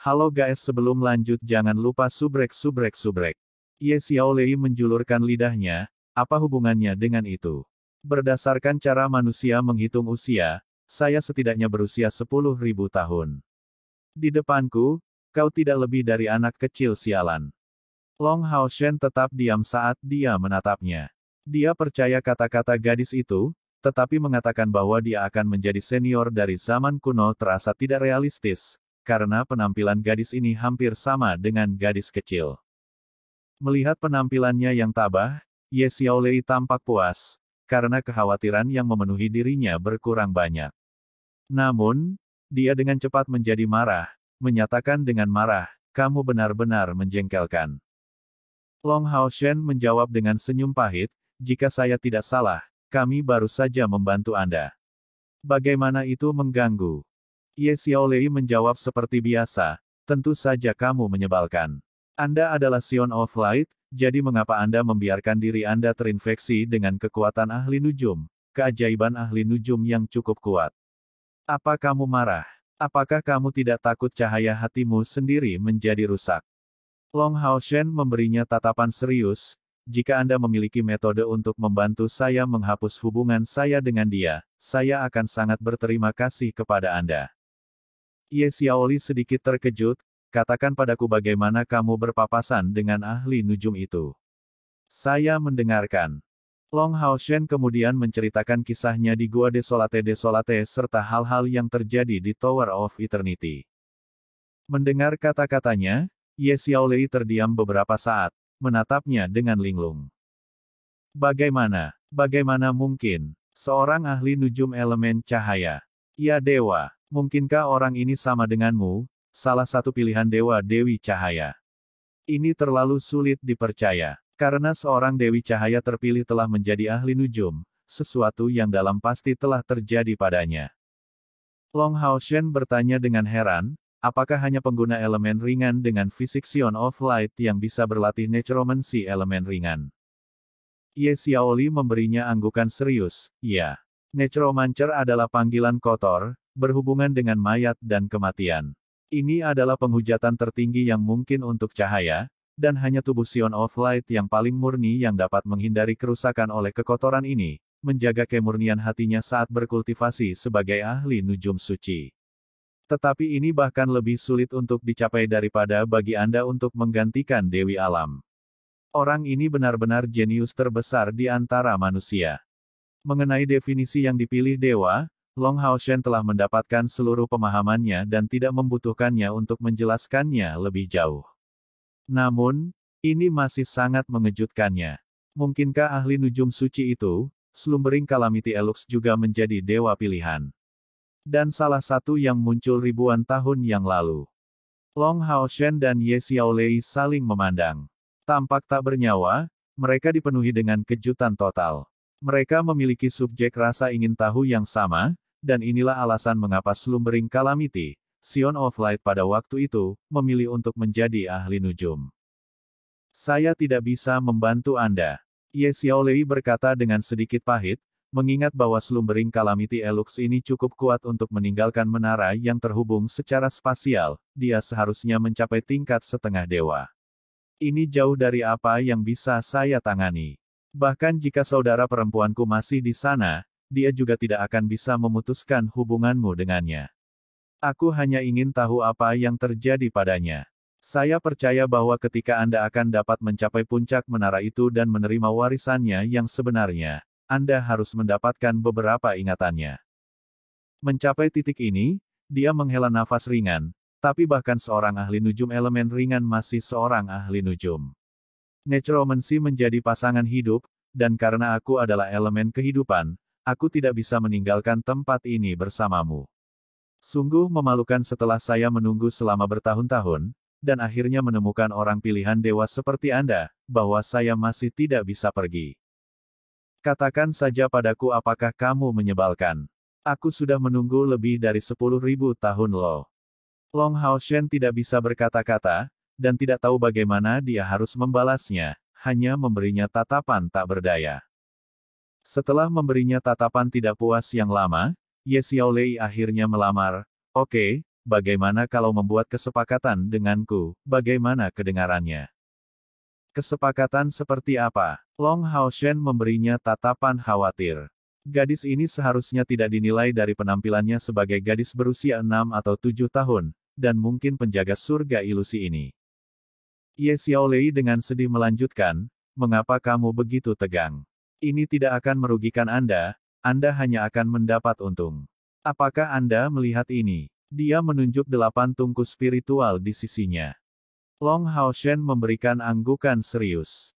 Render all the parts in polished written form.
Halo guys, sebelum lanjut jangan lupa subrek. Ye Xiaolei menjulurkan lidahnya, apa hubungannya dengan itu? Berdasarkan cara manusia menghitung usia, saya setidaknya berusia 10.000 tahun. Di depanku, kau tidak lebih dari anak kecil sialan. Long Haoshen tetap diam saat dia menatapnya. Dia percaya kata-kata gadis itu, tetapi mengatakan bahwa dia akan menjadi senior dari zaman kuno terasa tidak realistis, karena penampilan gadis ini hampir sama dengan gadis kecil. Melihat penampilannya yang tabah, Ye Xiaolei tampak puas, karena kekhawatiran yang memenuhi dirinya berkurang banyak. Namun, dia dengan cepat menjadi marah, menyatakan dengan marah, kamu benar-benar menjengkelkan. Long Haoshen menjawab dengan senyum pahit, jika saya tidak salah, kami baru saja membantu Anda. Bagaimana itu mengganggu? Ye Xiaolei menjawab seperti biasa, tentu saja kamu menyebalkan. Anda adalah Sion of Light, jadi mengapa Anda membiarkan diri Anda terinfeksi dengan kekuatan ahli nujum, keajaiban ahli nujum yang cukup kuat? Apa kamu marah? Apakah kamu tidak takut cahaya hatimu sendiri menjadi rusak? Long Haoshen memberinya tatapan serius, jika Anda memiliki metode untuk membantu saya menghapus hubungan saya dengan dia, saya akan sangat berterima kasih kepada Anda. Ye Xiaolei sedikit terkejut, katakan padaku bagaimana kamu berpapasan dengan ahli nujum itu. Saya mendengarkan. Long Haoshen kemudian menceritakan kisahnya di Gua Desolate serta hal-hal yang terjadi di Tower of Eternity. Mendengar kata-katanya, Ye Xiaolei terdiam beberapa saat, menatapnya dengan linglung. Bagaimana mungkin? Seorang ahli nujum elemen cahaya. Ya dewa. Mungkinkah orang ini sama denganmu, salah satu pilihan dewa-dewi cahaya? Ini terlalu sulit dipercaya, karena seorang dewi cahaya terpilih telah menjadi ahli nujum, sesuatu yang dalam pasti telah terjadi padanya. Long Haoshen bertanya dengan heran, apakah hanya pengguna elemen ringan dengan fisik Sion of Light yang bisa berlatih necromancy elemen ringan? Ye Xiaolei memberinya anggukan serius, ya. Necromancer adalah panggilan kotor, berhubungan dengan mayat dan kematian. Ini adalah penghujatan tertinggi yang mungkin untuk cahaya, dan hanya tubuh Sion of Light yang paling murni yang dapat menghindari kerusakan oleh kekotoran ini, menjaga kemurnian hatinya saat berkultivasi sebagai ahli nujum suci. Tetapi ini bahkan lebih sulit untuk dicapai daripada bagi Anda untuk menggantikan Dewi Alam. Orang ini benar-benar jenius terbesar di antara manusia. Mengenai definisi yang dipilih dewa, Long Haoshen telah mendapatkan seluruh pemahamannya dan tidak membutuhkannya untuk menjelaskannya lebih jauh. Namun, ini masih sangat mengejutkannya. Mungkinkah ahli nujum suci itu, Slumbering Calamity Elux juga menjadi dewa pilihan? Dan salah satu yang muncul ribuan tahun yang lalu. Long Haoshen dan Ye Xiaolei saling memandang. Tampak tak bernyawa, mereka dipenuhi dengan kejutan total. Mereka memiliki subjek rasa ingin tahu yang sama, dan inilah alasan mengapa Slumbering Calamity, Sion of Light pada waktu itu, memilih untuk menjadi ahli nujum. Saya tidak bisa membantu Anda. Ye Xiaolei berkata dengan sedikit pahit, mengingat bahwa Slumbering Calamity Elux ini cukup kuat untuk meninggalkan menara yang terhubung secara spasial, dia seharusnya mencapai tingkat setengah dewa. Ini jauh dari apa yang bisa saya tangani. Bahkan jika saudara perempuanku masih di sana, dia juga tidak akan bisa memutuskan hubunganmu dengannya. Aku hanya ingin tahu apa yang terjadi padanya. Saya percaya bahwa ketika Anda akan dapat mencapai puncak menara itu dan menerima warisannya yang sebenarnya, Anda harus mendapatkan beberapa ingatannya. Mencapai titik ini, dia menghela nafas ringan, tapi bahkan seorang ahli nujum elemen ringan masih seorang ahli nujum. Necromancy menjadi pasangan hidup, dan karena aku adalah elemen kehidupan, aku tidak bisa meninggalkan tempat ini bersamamu. Sungguh memalukan setelah saya menunggu selama bertahun-tahun, dan akhirnya menemukan orang pilihan dewa seperti Anda, bahwa saya masih tidak bisa pergi. Katakan saja padaku apakah kamu menyebalkan. Aku sudah menunggu lebih dari 10.000 tahun loh. Long Haoshen tidak bisa berkata-kata, dan tidak tahu bagaimana dia harus membalasnya, hanya memberinya tatapan tak berdaya. Setelah memberinya tatapan tidak puas yang lama, Ye Xiaolei akhirnya melamar, oke, bagaimana kalau membuat kesepakatan denganku, bagaimana kedengarannya? Kesepakatan seperti apa? Long Haoshen memberinya tatapan khawatir. Gadis ini seharusnya tidak dinilai dari penampilannya sebagai gadis berusia 6 atau 7 tahun, dan mungkin penjaga surga ilusi ini. Ye Xiaolei dengan sedih melanjutkan, mengapa kamu begitu tegang? Ini tidak akan merugikan Anda hanya akan mendapat untung. Apakah Anda melihat ini? Dia menunjuk 8 tungku spiritual di sisinya. Long Haoshen memberikan anggukan serius.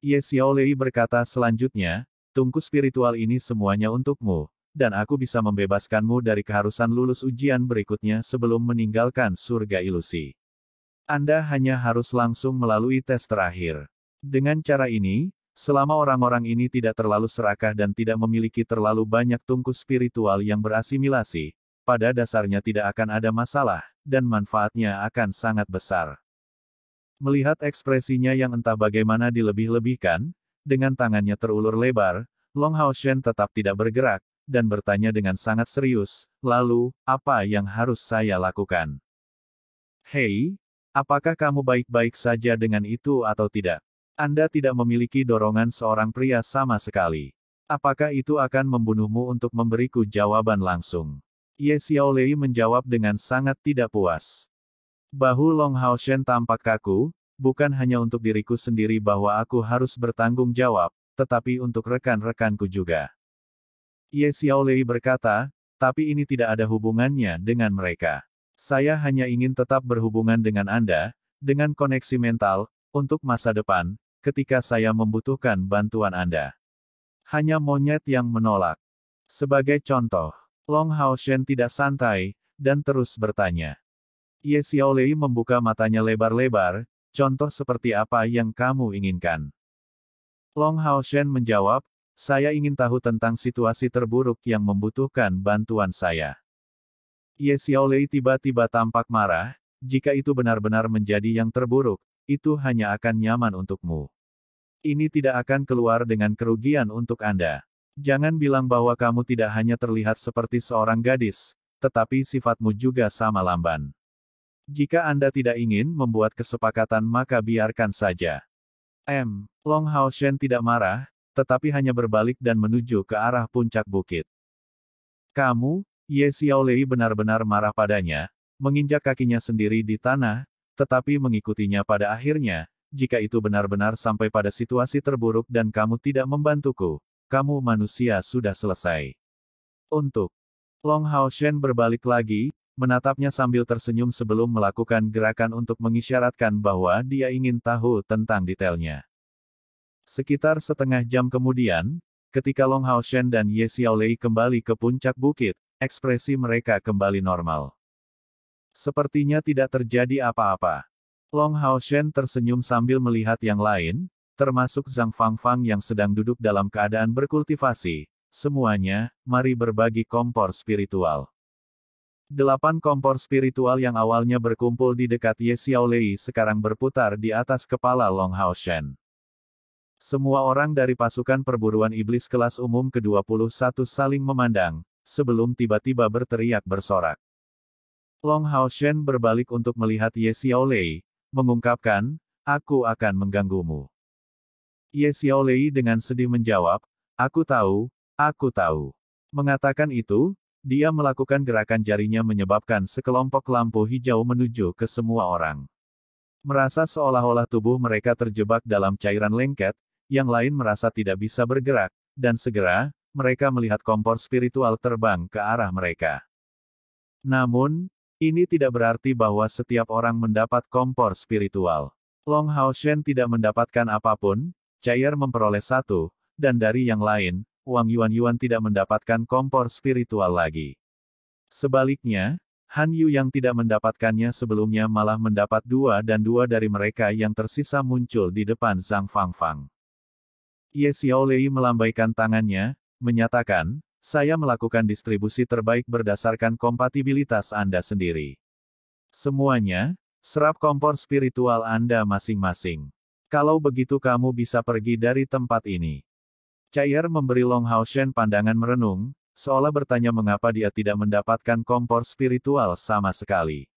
Ye Xiaolei berkata selanjutnya, tungku spiritual ini semuanya untukmu, dan aku bisa membebaskanmu dari keharusan lulus ujian berikutnya sebelum meninggalkan surga ilusi. Anda hanya harus langsung melalui tes terakhir. Dengan cara ini, selama orang-orang ini tidak terlalu serakah dan tidak memiliki terlalu banyak tungku spiritual yang berasimilasi, pada dasarnya tidak akan ada masalah, dan manfaatnya akan sangat besar. Melihat ekspresinya yang entah bagaimana dilebih-lebihkan, dengan tangannya terulur lebar, Long Haoshen tetap tidak bergerak, dan bertanya dengan sangat serius, lalu, apa yang harus saya lakukan? Hei, apakah kamu baik-baik saja dengan itu atau tidak? Anda tidak memiliki dorongan seorang pria sama sekali. Apakah itu akan membunuhmu untuk memberiku jawaban langsung? Ye Xiaolei menjawab dengan sangat tidak puas. Bahu Long Haoshen tampak kaku, bukan hanya untuk diriku sendiri bahwa aku harus bertanggung jawab, tetapi untuk rekan-rekanku juga. Ye Xiaolei berkata, tapi ini tidak ada hubungannya dengan mereka. Saya hanya ingin tetap berhubungan dengan Anda, dengan koneksi mental, untuk masa depan, ketika saya membutuhkan bantuan Anda. Hanya monyet yang menolak. Sebagai contoh, Long Haoshen tidak santai, dan terus bertanya. Ye Xiaolei membuka matanya lebar-lebar, contoh seperti apa yang kamu inginkan? Long Haoshen menjawab, saya ingin tahu tentang situasi terburuk yang membutuhkan bantuan saya. Ye Xiaolei tiba-tiba tampak marah, jika itu benar-benar menjadi yang terburuk, itu hanya akan nyaman untukmu. Ini tidak akan keluar dengan kerugian untuk Anda. Jangan bilang bahwa kamu tidak hanya terlihat seperti seorang gadis, tetapi sifatmu juga sama lamban. Jika Anda tidak ingin membuat kesepakatan maka biarkan saja. Long Haoshen tidak marah, tetapi hanya berbalik dan menuju ke arah puncak bukit. Kamu, Ye Xiaolei benar-benar marah padanya, menginjak kakinya sendiri di tanah, tetapi mengikutinya pada akhirnya, jika itu benar-benar sampai pada situasi terburuk dan kamu tidak membantuku, kamu manusia sudah selesai. Untuk Long Haoshen berbalik lagi, menatapnya sambil tersenyum sebelum melakukan gerakan untuk mengisyaratkan bahwa dia ingin tahu tentang detailnya. Sekitar setengah jam kemudian, ketika Long Haoshen dan Ye Xiaolei kembali ke puncak bukit, ekspresi mereka kembali normal. Sepertinya tidak terjadi apa-apa. Long Haoshen tersenyum sambil melihat yang lain, termasuk Zhang Fangfang yang sedang duduk dalam keadaan berkultivasi. Semuanya, mari berbagi kompor spiritual. 8 kompor spiritual yang awalnya berkumpul di dekat Ye Xiaolei sekarang berputar di atas kepala Long Haoshen. Semua orang dari pasukan perburuan iblis kelas umum ke-21 saling memandang, sebelum tiba-tiba berteriak bersorak. Long Haoshen berbalik untuk melihat Ye Xiaolei, mengungkapkan, aku akan mengganggumu. Ye Xiaolei dengan sedih menjawab, aku tahu, aku tahu. Mengatakan itu, dia melakukan gerakan jarinya menyebabkan sekelompok lampu hijau menuju ke semua orang. Merasa seolah-olah tubuh mereka terjebak dalam cairan lengket, yang lain merasa tidak bisa bergerak, dan segera, mereka melihat kompor spiritual terbang ke arah mereka. Namun, ini tidak berarti bahwa setiap orang mendapat kompor spiritual. Long Haoshen tidak mendapatkan apapun, Cair memperoleh 1, dan dari yang lain, Wang Yuan tidak mendapatkan kompor spiritual lagi. Sebaliknya, Han Yu yang tidak mendapatkannya sebelumnya malah mendapat 2 dan 2 dari mereka yang tersisa muncul di depan Zhang Fangfang. Ye Xiaolei melambaikan tangannya, menyatakan, saya melakukan distribusi terbaik berdasarkan kompatibilitas Anda sendiri. Semuanya, serap kompor spiritual Anda masing-masing. Kalau begitu kamu bisa pergi dari tempat ini. Cair memberi Long Haoshen pandangan merenung, seolah bertanya mengapa dia tidak mendapatkan kompor spiritual sama sekali.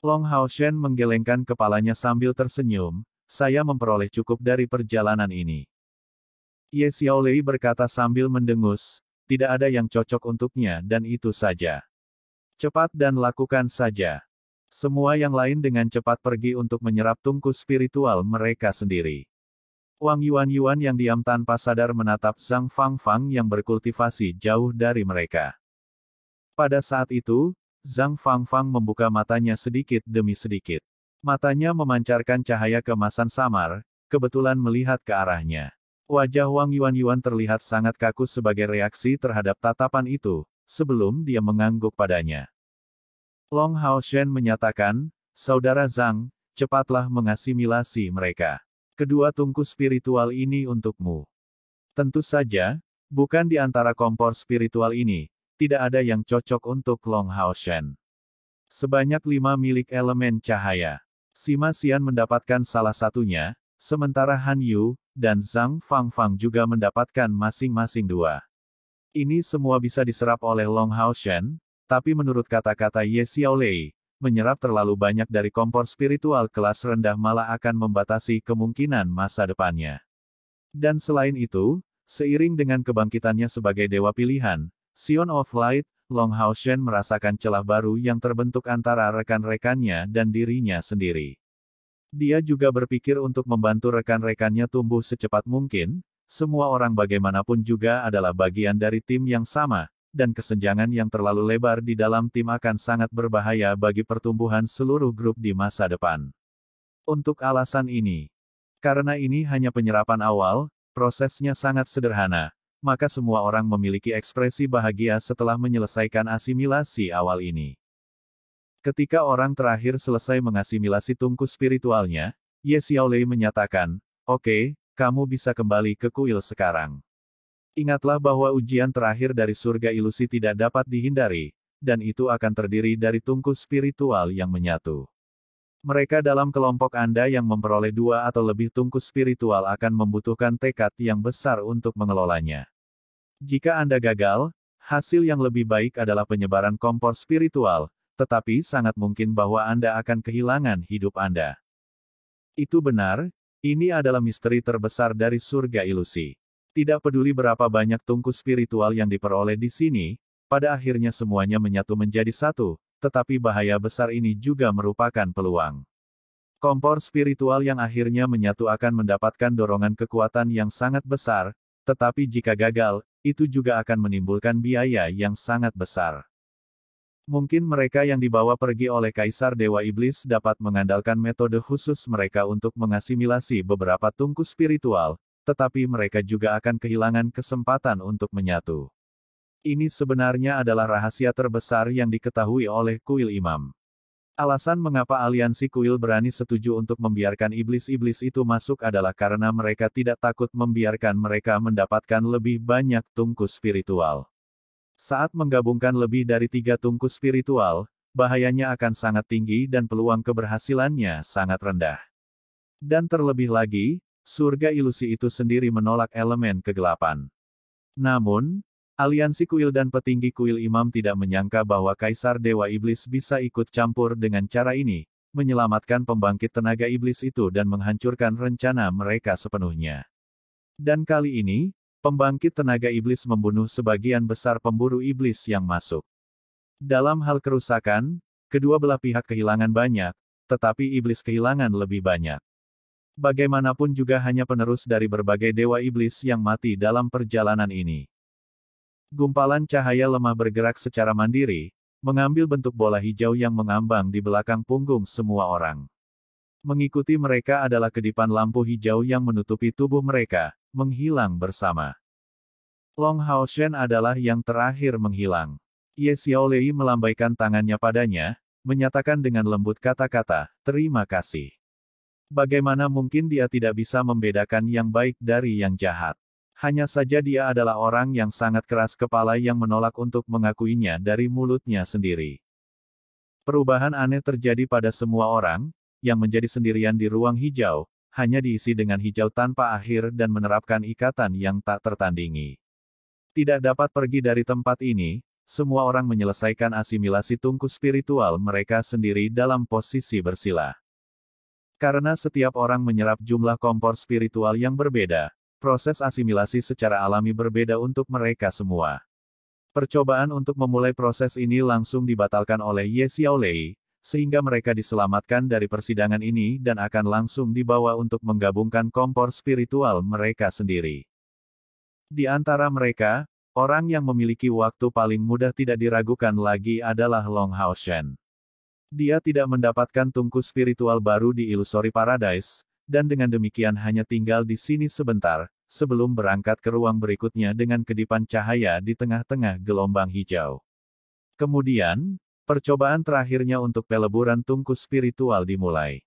Long Haoshen menggelengkan kepalanya sambil tersenyum, saya memperoleh cukup dari perjalanan ini. Ye Xiaolei berkata sambil mendengus, tidak ada yang cocok untuknya dan itu saja. Cepat dan lakukan saja. Semua yang lain dengan cepat pergi untuk menyerap tungku spiritual mereka sendiri. Wang Yuan yang diam tanpa sadar menatap Zhang Fangfang yang berkultivasi jauh dari mereka. Pada saat itu, Zhang Fangfang membuka matanya sedikit demi sedikit. Matanya memancarkan cahaya keemasan samar, kebetulan melihat ke arahnya. Wajah Wang Yuan terlihat sangat kaku sebagai reaksi terhadap tatapan itu, sebelum dia mengangguk padanya. Long Haoshen menyatakan, Saudara Zhang, cepatlah mengasimilasi mereka. Kedua tungku spiritual ini untukmu. Tentu saja, bukan di antara kompor spiritual ini, tidak ada yang cocok untuk Long Haoshen. Sebanyak 5 milik elemen cahaya. Sima Xian mendapatkan salah satunya, sementara Han Yu dan Zhang Fangfang juga mendapatkan masing-masing 2. Ini semua bisa diserap oleh Long Haoshen, tapi menurut kata-kata Ye Xiaolei, menyerap terlalu banyak dari kompor spiritual kelas rendah malah akan membatasi kemungkinan masa depannya. Dan selain itu, seiring dengan kebangkitannya sebagai dewa pilihan, Sion of Light, Long Haoshen merasakan celah baru yang terbentuk antara rekan-rekannya dan dirinya sendiri. Dia juga berpikir untuk membantu rekan-rekannya tumbuh secepat mungkin, semua orang bagaimanapun juga adalah bagian dari tim yang sama, dan kesenjangan yang terlalu lebar di dalam tim akan sangat berbahaya bagi pertumbuhan seluruh grup di masa depan. Untuk alasan ini, karena ini hanya penyerapan awal, prosesnya sangat sederhana, maka semua orang memiliki ekspresi bahagia setelah menyelesaikan asimilasi awal ini. Ketika orang terakhir selesai mengasimilasi tungku spiritualnya, Ye Xiaolei menyatakan, "Oke, kamu bisa kembali ke kuil sekarang. Ingatlah bahwa ujian terakhir dari surga ilusi tidak dapat dihindari, dan itu akan terdiri dari tungku spiritual yang menyatu. Mereka dalam kelompok Anda yang memperoleh 2 atau lebih tungku spiritual akan membutuhkan tekad yang besar untuk mengelolanya. Jika Anda gagal, hasil yang lebih baik adalah penyebaran kompor spiritual, tetapi sangat mungkin bahwa Anda akan kehilangan hidup Anda." Itu benar, ini adalah misteri terbesar dari surga ilusi. Tidak peduli berapa banyak tungku spiritual yang diperoleh di sini, pada akhirnya semuanya menyatu menjadi satu, tetapi bahaya besar ini juga merupakan peluang. Kompor spiritual yang akhirnya menyatu akan mendapatkan dorongan kekuatan yang sangat besar, tetapi jika gagal, itu juga akan menimbulkan biaya yang sangat besar. Mungkin mereka yang dibawa pergi oleh Kaisar Dewa Iblis dapat mengandalkan metode khusus mereka untuk mengasimilasi beberapa tungku spiritual, tetapi mereka juga akan kehilangan kesempatan untuk menyatu. Ini sebenarnya adalah rahasia terbesar yang diketahui oleh kuil imam. Alasan mengapa aliansi kuil berani setuju untuk membiarkan iblis-iblis itu masuk adalah karena mereka tidak takut membiarkan mereka mendapatkan lebih banyak tungku spiritual. Saat menggabungkan lebih dari 3 tungku spiritual, bahayanya akan sangat tinggi dan peluang keberhasilannya sangat rendah. Dan terlebih lagi, surga ilusi itu sendiri menolak elemen kegelapan. Namun, aliansi kuil dan petinggi kuil imam tidak menyangka bahwa Kaisar Dewa Iblis bisa ikut campur dengan cara ini, menyelamatkan pembangkit tenaga iblis itu dan menghancurkan rencana mereka sepenuhnya. Dan kali ini, pembangkit tenaga iblis membunuh sebagian besar pemburu iblis yang masuk. Dalam hal kerusakan, kedua belah pihak kehilangan banyak, tetapi iblis kehilangan lebih banyak. Bagaimanapun juga hanya penerus dari berbagai dewa iblis yang mati dalam perjalanan ini. Gumpalan cahaya lemah bergerak secara mandiri, mengambil bentuk bola hijau yang mengambang di belakang punggung semua orang. Mengikuti mereka adalah kedipan lampu hijau yang menutupi tubuh mereka, menghilang bersama. Long Haoshen adalah yang terakhir menghilang. Ye Xiaolei melambaikan tangannya padanya, menyatakan dengan lembut kata-kata, "Terima kasih." Bagaimana mungkin dia tidak bisa membedakan yang baik dari yang jahat? Hanya saja dia adalah orang yang sangat keras kepala yang menolak untuk mengakuinya dari mulutnya sendiri. Perubahan aneh terjadi pada semua orang, yang menjadi sendirian di ruang hijau, hanya diisi dengan hijau tanpa akhir dan menerapkan ikatan yang tak tertandingi. Tidak dapat pergi dari tempat ini, semua orang menyelesaikan asimilasi tungku spiritual mereka sendiri dalam posisi bersila. Karena setiap orang menyerap jumlah kompor spiritual yang berbeda, proses asimilasi secara alami berbeda untuk mereka semua. Percobaan untuk memulai proses ini langsung dibatalkan oleh Ye Xiaolei, sehingga mereka diselamatkan dari persidangan ini dan akan langsung dibawa untuk menggabungkan kompor spiritual mereka sendiri. Di antara mereka, orang yang memiliki waktu paling mudah tidak diragukan lagi adalah Long Haoshen. Dia tidak mendapatkan tungku spiritual baru di Illusory Paradise, dan dengan demikian hanya tinggal di sini sebentar, sebelum berangkat ke ruang berikutnya dengan kedipan cahaya di tengah-tengah gelombang hijau. Kemudian, percobaan terakhirnya untuk peleburan tungku spiritual dimulai.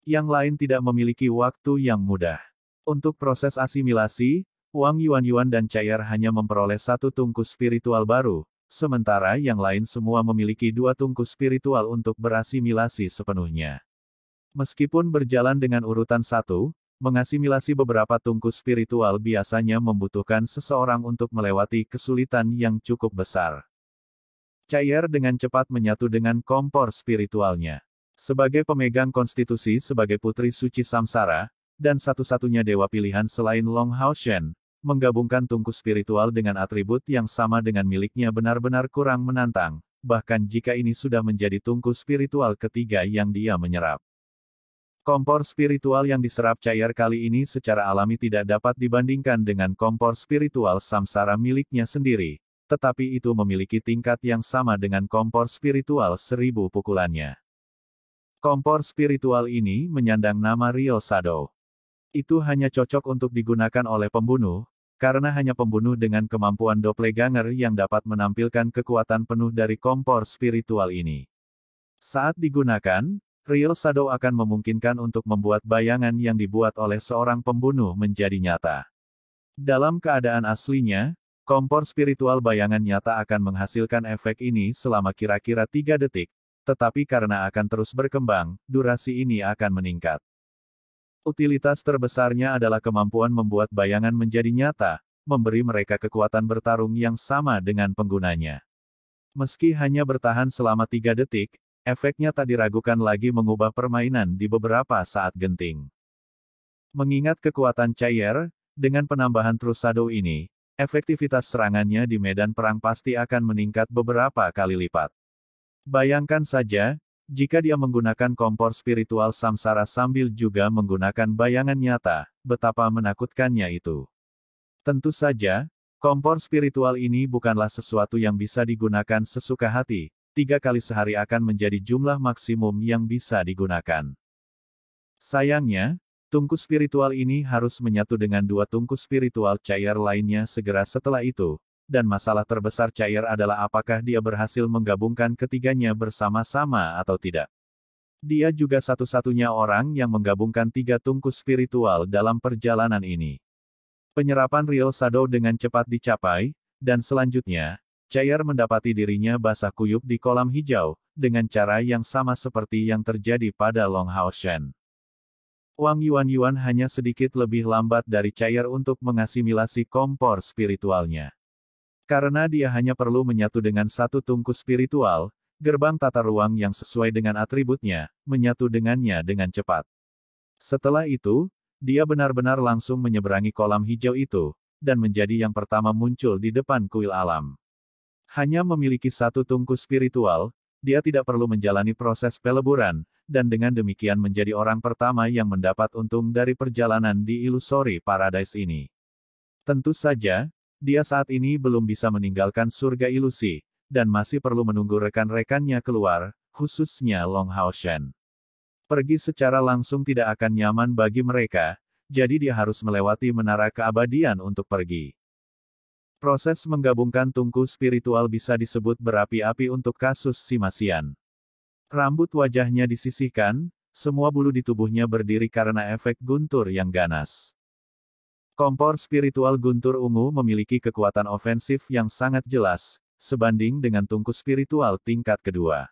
Yang lain tidak memiliki waktu yang mudah. Untuk proses asimilasi, Wang Yuan dan Cair hanya memperoleh satu tungku spiritual baru, sementara yang lain semua memiliki dua tungku spiritual untuk berasimilasi sepenuhnya. Meskipun berjalan dengan urutan satu, mengasimilasi beberapa tungku spiritual biasanya membutuhkan seseorang untuk melewati kesulitan yang cukup besar. Cair dengan cepat menyatu dengan kompor spiritualnya. Sebagai pemegang konstitusi sebagai putri suci samsara, dan satu-satunya dewa pilihan selain Long Haoshen, menggabungkan tungku spiritual dengan atribut yang sama dengan miliknya benar-benar kurang menantang, bahkan jika ini sudah menjadi tungku spiritual ketiga yang dia menyerap. Kompor spiritual yang diserap Cair kali ini secara alami tidak dapat dibandingkan dengan kompor spiritual samsara miliknya sendiri, tetapi itu memiliki tingkat yang sama dengan kompor spiritual 1000 pukulannya. Kompor spiritual ini menyandang nama Real Shadow. Itu hanya cocok untuk digunakan oleh pembunuh, karena hanya pembunuh dengan kemampuan doppelganger yang dapat menampilkan kekuatan penuh dari kompor spiritual ini. Saat digunakan, Real Shadow akan memungkinkan untuk membuat bayangan yang dibuat oleh seorang pembunuh menjadi nyata. Dalam keadaan aslinya, kompor spiritual bayangan nyata akan menghasilkan efek ini selama kira-kira 3 detik, tetapi karena akan terus berkembang, durasi ini akan meningkat. Utilitas terbesarnya adalah kemampuan membuat bayangan menjadi nyata, memberi mereka kekuatan bertarung yang sama dengan penggunanya. Meski hanya bertahan selama 3 detik, efeknya tak diragukan lagi mengubah permainan di beberapa saat genting. Mengingat kekuatan Cair, dengan penambahan True Shadow ini, efektivitas serangannya di medan perang pasti akan meningkat beberapa kali lipat. Bayangkan saja, jika dia menggunakan kompor spiritual samsara sambil juga menggunakan bayangan nyata, betapa menakutkannya itu. Tentu saja, kompor spiritual ini bukanlah sesuatu yang bisa digunakan sesuka hati, 3 kali sehari akan menjadi jumlah maksimum yang bisa digunakan. Sayangnya, tungku spiritual ini harus menyatu dengan 2 tungku spiritual Cair lainnya segera setelah itu. Dan masalah terbesar Cair adalah apakah dia berhasil menggabungkan ketiganya bersama-sama atau tidak. Dia juga satu-satunya orang yang menggabungkan 3 tungku spiritual dalam perjalanan ini. Penyerapan Real Shadow dengan cepat dicapai, dan selanjutnya, Cair mendapati dirinya basah kuyup di kolam hijau, dengan cara yang sama seperti yang terjadi pada Long Haoshen. Wang Yuan hanya sedikit lebih lambat dari Cair untuk mengasimilasi kompor spiritualnya. Karena dia hanya perlu menyatu dengan satu tungku spiritual, gerbang tata ruang yang sesuai dengan atributnya, menyatu dengannya dengan cepat. Setelah itu, dia benar-benar langsung menyeberangi kolam hijau itu, dan menjadi yang pertama muncul di depan kuil alam. Hanya memiliki satu tungku spiritual, dia tidak perlu menjalani proses peleburan, dan dengan demikian menjadi orang pertama yang mendapat untung dari perjalanan di Illusory Paradise ini. Tentu saja, dia saat ini belum bisa meninggalkan surga ilusi, dan masih perlu menunggu rekan-rekannya keluar, khususnya Long Haoshen. Pergi secara langsung tidak akan nyaman bagi mereka, jadi dia harus melewati menara keabadian untuk pergi. Proses menggabungkan tungku spiritual bisa disebut berapi-api untuk kasus Simasian. Rambut wajahnya disisihkan, semua bulu di tubuhnya berdiri karena efek guntur yang ganas. Kompor spiritual guntur ungu memiliki kekuatan ofensif yang sangat jelas, sebanding dengan tungku spiritual tingkat kedua.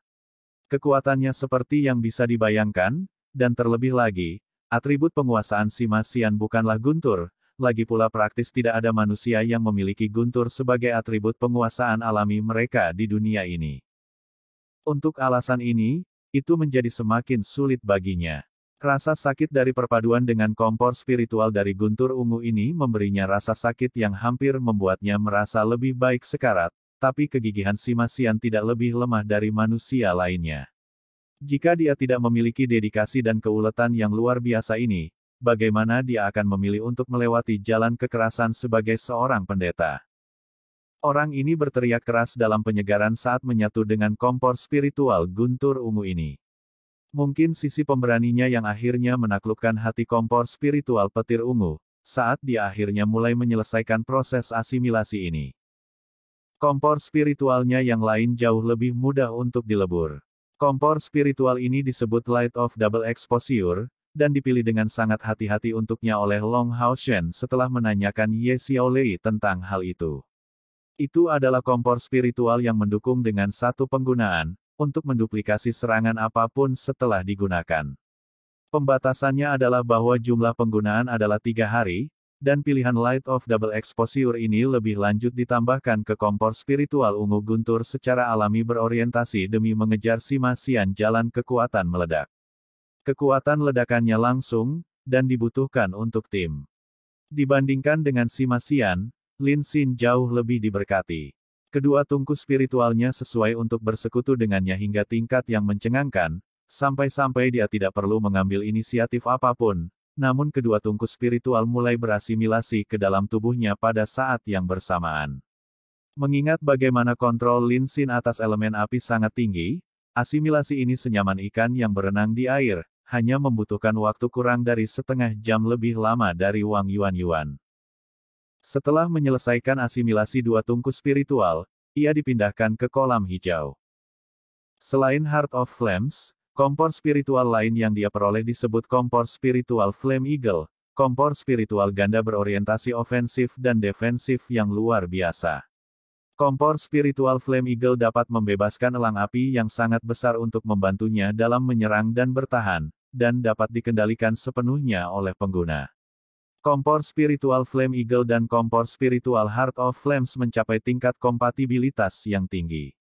Kekuatannya seperti yang bisa dibayangkan, dan terlebih lagi, atribut penguasaan Simasian bukanlah guntur, lagi pula praktis tidak ada manusia yang memiliki guntur sebagai atribut penguasaan alami mereka di dunia ini. Untuk alasan ini, itu menjadi semakin sulit baginya. Rasa sakit dari perpaduan dengan kompor spiritual dari guntur ungu ini memberinya rasa sakit yang hampir membuatnya merasa lebih baik sekarat, tapi kegigihan Simasian tidak lebih lemah dari manusia lainnya. Jika dia tidak memiliki dedikasi dan keuletan yang luar biasa ini, bagaimana dia akan memilih untuk melewati jalan kekerasan sebagai seorang pendeta? Orang ini berteriak keras dalam penyegaran saat menyatu dengan kompor spiritual guntur ungu ini. Mungkin sisi pemberaninya yang akhirnya menaklukkan hati kompor spiritual petir ungu, saat dia akhirnya mulai menyelesaikan proses asimilasi ini. Kompor spiritualnya yang lain jauh lebih mudah untuk dilebur. Kompor spiritual ini disebut Light of Double Exposure, dan dipilih dengan sangat hati-hati untuknya oleh Long Hao Shen setelah menanyakan Ye Xiaolei tentang hal itu. Itu adalah kompor spiritual yang mendukung dengan satu penggunaan, untuk menduplikasi serangan apapun setelah digunakan. Pembatasannya adalah bahwa jumlah penggunaan adalah 3 hari, dan pilihan Light of Double Exposure ini lebih lanjut ditambahkan ke kompor spiritual ungu guntur secara alami berorientasi demi mengejar Simasian jalan kekuatan meledak. Kekuatan ledakannya langsung, dan dibutuhkan untuk tim. Dibandingkan dengan Simasian, Lin Xin jauh lebih diberkati. Kedua tungku spiritualnya sesuai untuk bersekutu dengannya hingga tingkat yang mencengangkan, sampai-sampai dia tidak perlu mengambil inisiatif apapun, namun kedua tungku spiritual mulai berasimilasi ke dalam tubuhnya pada saat yang bersamaan. Mengingat bagaimana kontrol Lin Xin atas elemen api sangat tinggi, asimilasi ini senyaman ikan yang berenang di air, hanya membutuhkan waktu kurang dari setengah jam lebih lama dari Wang Yuan. Setelah menyelesaikan asimilasi dua tungku spiritual, ia dipindahkan ke kolam hijau. Selain Heart of Flames, kompor spiritual lain yang dia peroleh disebut kompor spiritual Flame Eagle, kompor spiritual ganda berorientasi ofensif dan defensif yang luar biasa. Kompor spiritual Flame Eagle dapat membebaskan elang api yang sangat besar untuk membantunya dalam menyerang dan bertahan, dan dapat dikendalikan sepenuhnya oleh pengguna. Kompor spiritual Flame Eagle dan kompor spiritual Heart of Flames mencapai tingkat kompatibilitas yang tinggi.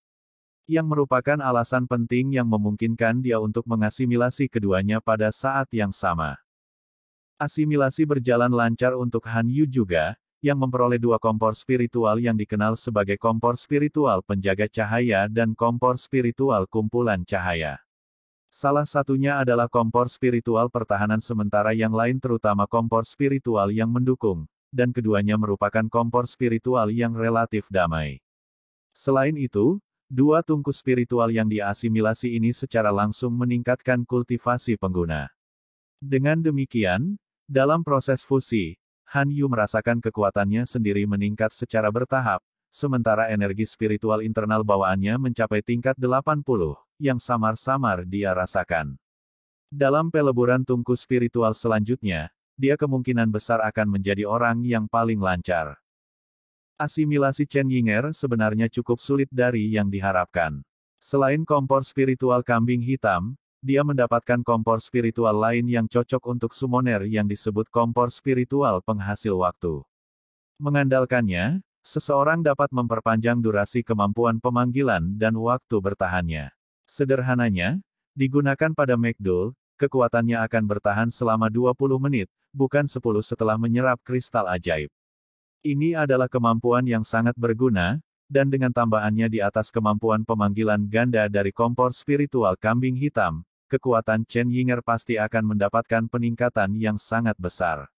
Yang merupakan alasan penting yang memungkinkan dia untuk mengasimilasi keduanya pada saat yang sama. Asimilasi berjalan lancar untuk Han Yu juga, yang memperoleh dua kompor spiritual yang dikenal sebagai kompor spiritual penjaga cahaya dan kompor spiritual kumpulan cahaya. Salah satunya adalah kompor spiritual pertahanan sementara yang lain terutama kompor spiritual yang mendukung, dan keduanya merupakan kompor spiritual yang relatif damai. Selain itu, dua tungku spiritual yang diasimilasi ini secara langsung meningkatkan kultivasi pengguna. Dengan demikian, dalam proses fusi, Han Yu merasakan kekuatannya sendiri meningkat secara bertahap, sementara energi spiritual internal bawaannya mencapai tingkat 80, yang samar-samar dia rasakan. Dalam peleburan tungku spiritual selanjutnya, dia kemungkinan besar akan menjadi orang yang paling lancar. Asimilasi Chen Yinger sebenarnya cukup sulit dari yang diharapkan. Selain kompor spiritual kambing hitam, dia mendapatkan kompor spiritual lain yang cocok untuk summoner yang disebut kompor spiritual penghasil waktu. Mengandalkannya, seseorang dapat memperpanjang durasi kemampuan pemanggilan dan waktu bertahannya. Sederhananya, digunakan pada Megdul, kekuatannya akan bertahan selama 20 menit, bukan 10 setelah menyerap kristal ajaib. Ini adalah kemampuan yang sangat berguna, dan dengan tambahannya di atas kemampuan pemanggilan ganda dari kompor spiritual kambing hitam, kekuatan Chen Yinger pasti akan mendapatkan peningkatan yang sangat besar.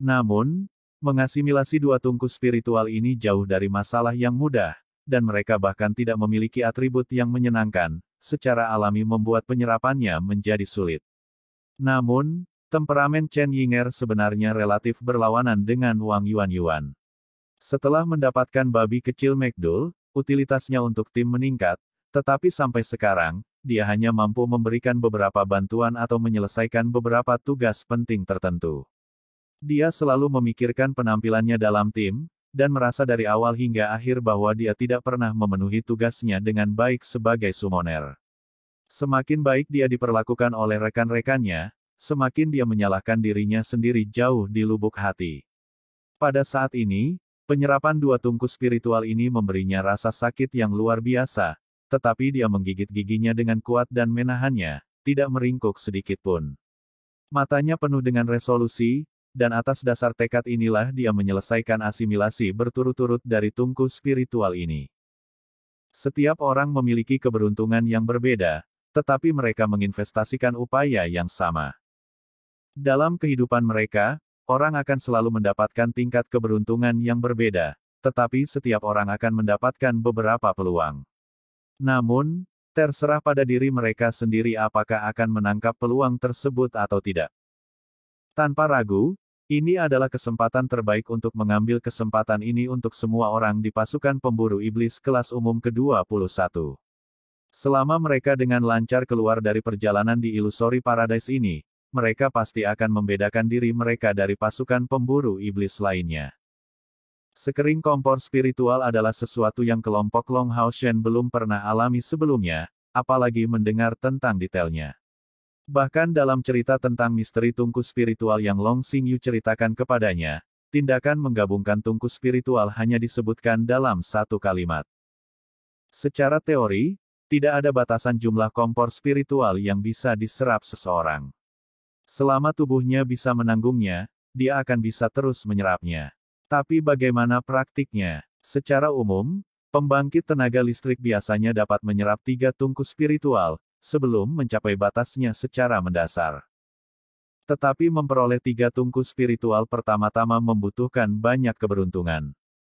Namun, mengasimilasi dua tungku spiritual ini jauh dari masalah yang mudah, dan mereka bahkan tidak memiliki atribut yang menyenangkan, secara alami membuat penyerapannya menjadi sulit. Namun, temperamen Chen Yinger sebenarnya relatif berlawanan dengan Wang Yuan. Setelah mendapatkan babi kecil Megdul, utilitasnya untuk tim meningkat, tetapi sampai sekarang, dia hanya mampu memberikan beberapa bantuan atau menyelesaikan beberapa tugas penting tertentu. Dia selalu memikirkan penampilannya dalam tim, dan merasa dari awal hingga akhir bahwa dia tidak pernah memenuhi tugasnya dengan baik sebagai summoner. Semakin baik dia diperlakukan oleh rekan-rekannya, semakin dia menyalahkan dirinya sendiri jauh di lubuk hati. Pada saat ini, penyerapan dua tungku spiritual ini memberinya rasa sakit yang luar biasa, tetapi dia menggigit giginya dengan kuat dan menahannya, tidak meringkuk sedikit pun. Matanya penuh dengan resolusi, dan atas dasar tekad inilah dia menyelesaikan asimilasi berturut-turut dari tungku spiritual ini. Setiap orang memiliki keberuntungan yang berbeda, tetapi mereka menginvestasikan upaya yang sama. Dalam kehidupan mereka, orang akan selalu mendapatkan tingkat keberuntungan yang berbeda, tetapi setiap orang akan mendapatkan beberapa peluang. Namun, terserah pada diri mereka sendiri apakah akan menangkap peluang tersebut atau tidak. Tanpa ragu, ini adalah kesempatan terbaik untuk mengambil kesempatan ini untuk semua orang di pasukan pemburu iblis kelas umum ke-21. Selama mereka dengan lancar keluar dari perjalanan di Illusory Paradise ini, mereka pasti akan membedakan diri mereka dari pasukan pemburu iblis lainnya. Sekering kompor spiritual adalah sesuatu yang kelompok Long Hao Shen belum pernah alami sebelumnya, apalagi mendengar tentang detailnya. Bahkan dalam cerita tentang misteri tungku spiritual yang Long Xingyu ceritakan kepadanya, tindakan menggabungkan tungku spiritual hanya disebutkan dalam satu kalimat. Secara teori, tidak ada batasan jumlah kompor spiritual yang bisa diserap seseorang. Selama tubuhnya bisa menanggungnya, dia akan bisa terus menyerapnya. Tapi bagaimana praktiknya? Secara umum, pembangkit tenaga listrik biasanya dapat menyerap 3 tungku spiritual, sebelum mencapai batasnya secara mendasar. Tetapi memperoleh 3 tungku spiritual pertama-tama membutuhkan banyak keberuntungan.